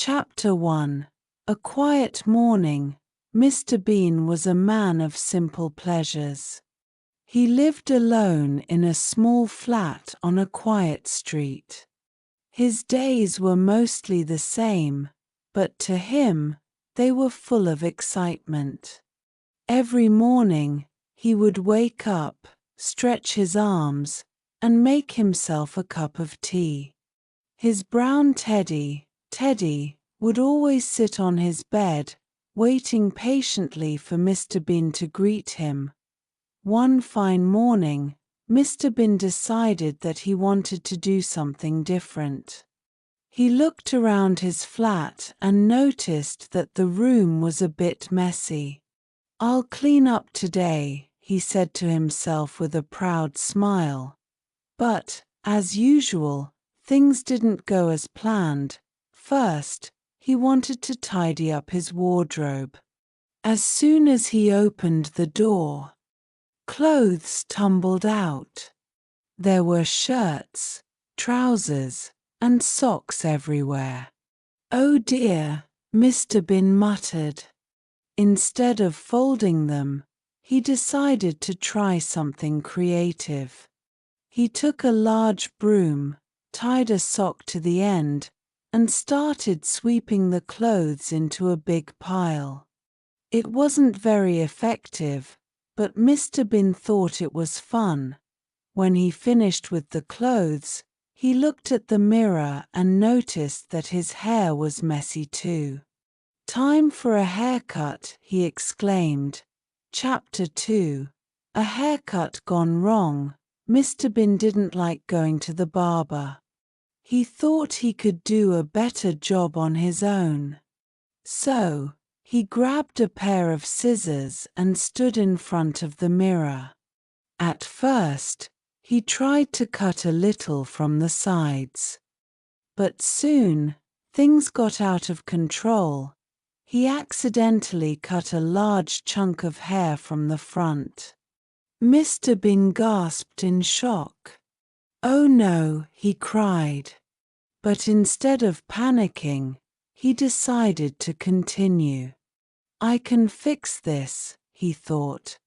Chapter 1. A quiet morning. Mr. Bean was a man of simple pleasures. He lived alone in a small flat on a quiet street. His days were mostly the same, but to him, they were full of excitement. Every morning, he would wake up, stretch his arms, and make himself a cup of tea. His brown Teddy, would always sit on his bed, waiting patiently for Mr. Bean to greet him. One fine morning, Mr. Bean decided that he wanted to do something different. He looked around his flat and noticed that the room was a bit messy. "I'll clean up today," he said to himself with a proud smile. But, as usual, things didn't go as planned. First, he wanted to tidy up his wardrobe. As soon as he opened the door, clothes tumbled out. There were shirts, trousers, and socks everywhere. "Oh dear," Mr. Bean muttered. Instead of folding them, he decided to try something creative. He took a large broom, tied a sock to the end, and started sweeping the clothes into a big pile. It wasn't very effective, but Mr. Bean thought it was fun. When he finished with the clothes, he looked at the mirror and noticed that his hair was messy too. "Time for a haircut," he exclaimed. Chapter 2. A haircut gone wrong. Mr. Bean didn't like going to the barber. He thought he could do a better job on his own. So, he grabbed a pair of scissors and stood in front of the mirror. At first, he tried to cut a little from the sides. But soon, things got out of control. He accidentally cut a large chunk of hair from the front. Mr. Bean gasped in shock. "Oh no," he cried. But instead of panicking, he decided to continue. "I can fix this," he thought.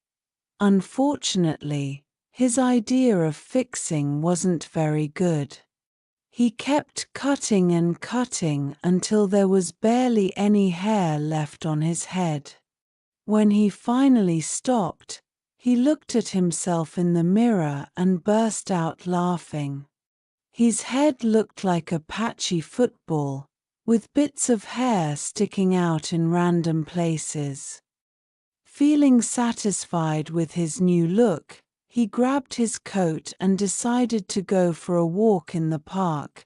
Unfortunately, his idea of fixing wasn't very good. He kept cutting and cutting until there was barely any hair left on his head. When he finally stopped, he looked at himself in the mirror and burst out laughing. His head looked like a patchy football, with bits of hair sticking out in random places. Feeling satisfied with his new look, he grabbed his coat and decided to go for a walk in the park.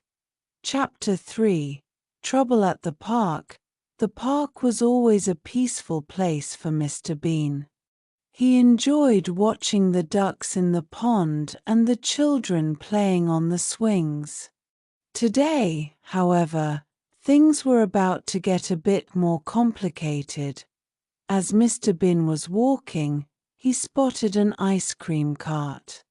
Chapter 3. Trouble at the park. The park was always a peaceful place for Mr. Bean. He enjoyed watching the ducks in the pond and the children playing on the swings. Today, however, things were about to get a bit more complicated. As Mr. Bean was walking, he spotted an ice cream cart.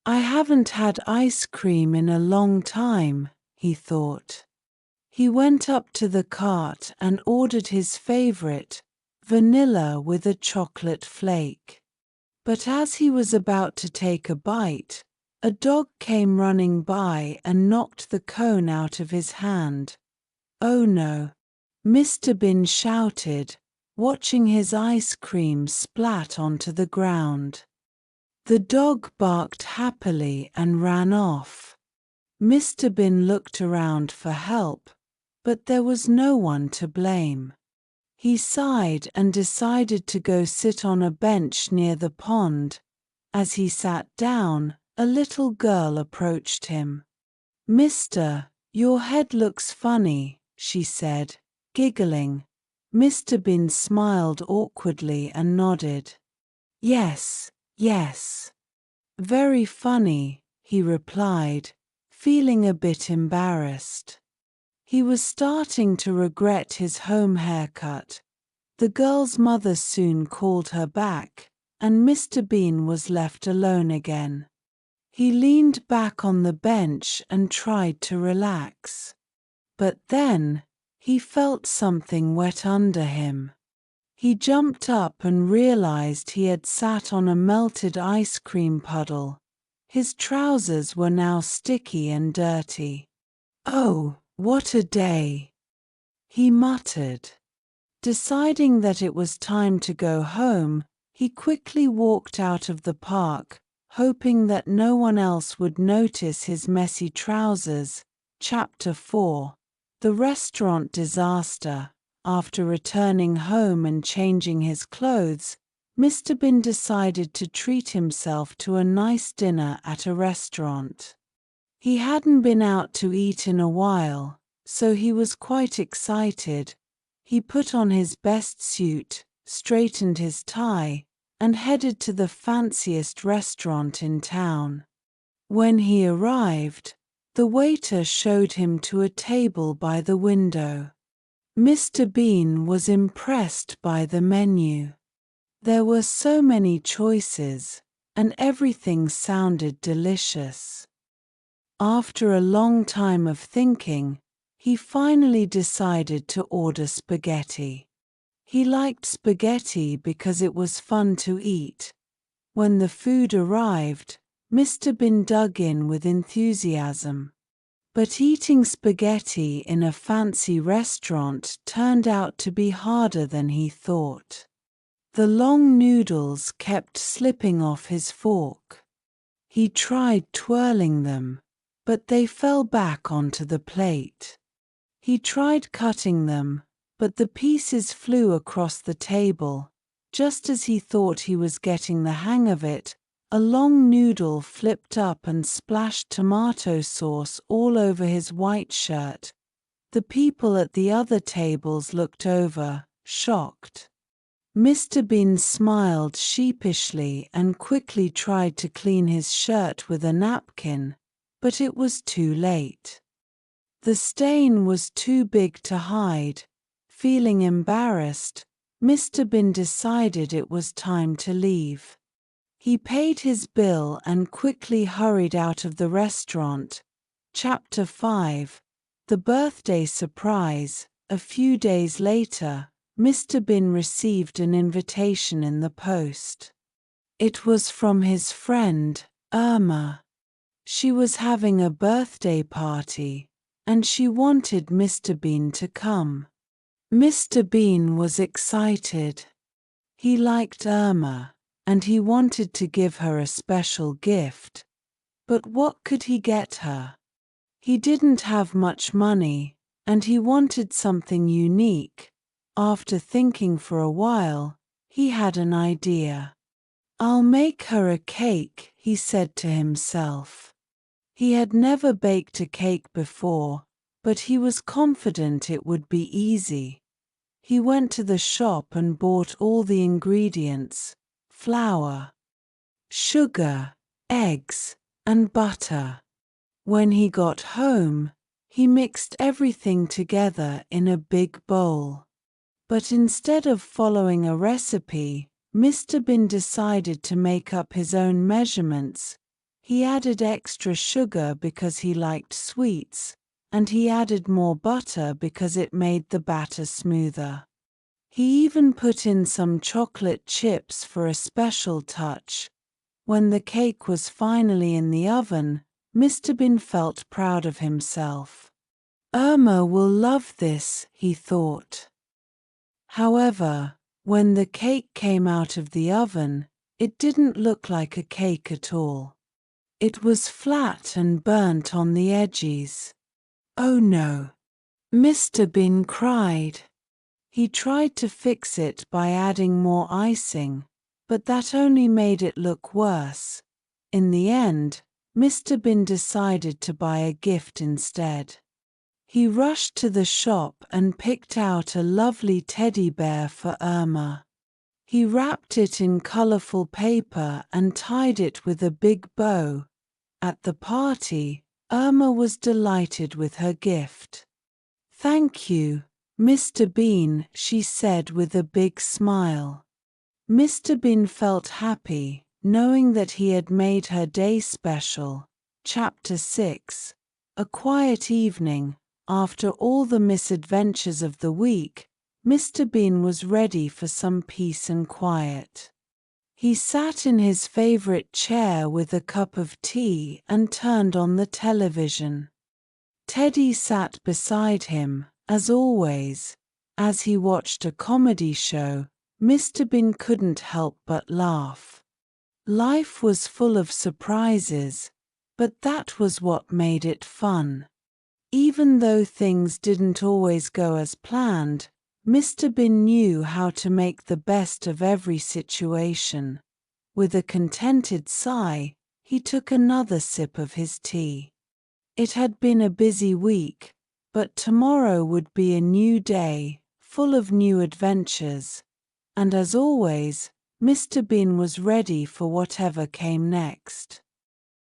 "I haven't had ice cream in a long time," he thought. He went up to the cart and ordered his favorite, vanilla with a chocolate flake. But as he was about to take a bite, a dog came running by and knocked the cone out of his hand. "Oh no!" Mr. Bean shouted, watching his ice cream splat onto the ground. The dog barked happily and ran off. Mr. Bean looked around for help, but there was no one to blame. He sighed and decided to go sit on a bench near the pond. As he sat down, a little girl approached him. "Mister, your head looks funny," she said, giggling. Mr. Bean smiled awkwardly and nodded. Yes. "Very funny," he replied, feeling a bit embarrassed. He was starting to regret his home haircut. The girl's mother soon called her back, and Mr. Bean was left alone again. He leaned back on the bench and tried to relax. But then, He felt something wet under him. He jumped up and realized he had sat on a melted ice cream puddle. His trousers were now sticky and dirty. "Oh, what a day!" he muttered. Deciding that it was time to go home, he quickly walked out of the park, hoping that no one else would notice his messy trousers. Chapter 4: The Restaurant Disaster. After returning home and changing his clothes, Mr. Bean decided to treat himself to a nice dinner at a restaurant. He hadn't been out to eat in a while, so he was quite excited. He put on his best suit, straightened his tie, and headed to the fanciest restaurant in town. When he arrived, the waiter showed him to a table by the window. Mr. Bean was impressed by the menu. There were so many choices, and everything sounded delicious. After a long time of thinking, he finally decided to order spaghetti. He liked spaghetti because it was fun to eat. When the food arrived, Mr. Bean dug in with enthusiasm. But eating spaghetti in a fancy restaurant turned out to be harder than he thought. The long noodles kept slipping off his fork. He tried twirling them, but they fell back onto the plate. He tried cutting them, but the pieces flew across the table. Just as he thought he was getting the hang of it, a long noodle flipped up and splashed tomato sauce all over his white shirt. The people at the other tables looked over, shocked. Mr. Bean smiled sheepishly and quickly tried to clean his shirt with a napkin, but it was too late. The stain was too big to hide. Feeling embarrassed, Mr. Bean decided it was time to leave. He paid his bill and quickly hurried out of the restaurant. Chapter 5: The Birthday Surprise. A few days later, Mr. Bean received an invitation in the post. It was from his friend, Irma. She was having a birthday party, and she wanted Mr. Bean to come. Mr. Bean was excited. He liked Irma, and he wanted to give her a special gift. But what could he get her? He didn't have much money, and he wanted something unique. After thinking for a while, he had an idea. "I'll make her a cake," he said to himself. He had never baked a cake before, but he was confident it would be easy. He went to the shop and bought all the ingredients: flour, sugar, eggs, and butter. When he got home, he mixed everything together in a big bowl. But instead of following a recipe, Mr. Bean decided to make up his own measurements. He added extra sugar because he liked sweets, and he added more butter because it made the batter smoother. He even put in some chocolate chips for a special touch. When the cake was finally in the oven, Mr. Bean felt proud of himself. "Irma will love this," he thought. However, when the cake came out of the oven, it didn't look like a cake at all. It was flat and burnt on the edges. "Oh no!" Mr. Bean cried. He tried to fix it by adding more icing, but that only made it look worse. In the end, Mr. Bean decided to buy a gift instead. He rushed to the shop and picked out a lovely teddy bear for Irma. He wrapped it in colorful paper and tied it with a big bow. At the party, Irma was delighted with her gift. "Thank you, Mr. Bean," she said with a big smile. Mr. Bean felt happy, knowing that he had made her day special. Chapter 6: A Quiet Evening. After all the misadventures of the week, Mr. Bean was ready for some peace and quiet. He sat in his favorite chair with a cup of tea and turned on the television. Teddy sat beside him, as always. As he watched a comedy show, Mr. Bean couldn't help but laugh. Life was full of surprises, but that was what made it fun. Even though things didn't always go as planned, Mr. Bean knew how to make the best of every situation. With a contented sigh, he took another sip of his tea. It had been a busy week, but tomorrow would be a new day, full of new adventures. And as always, Mr. Bean was ready for whatever came next.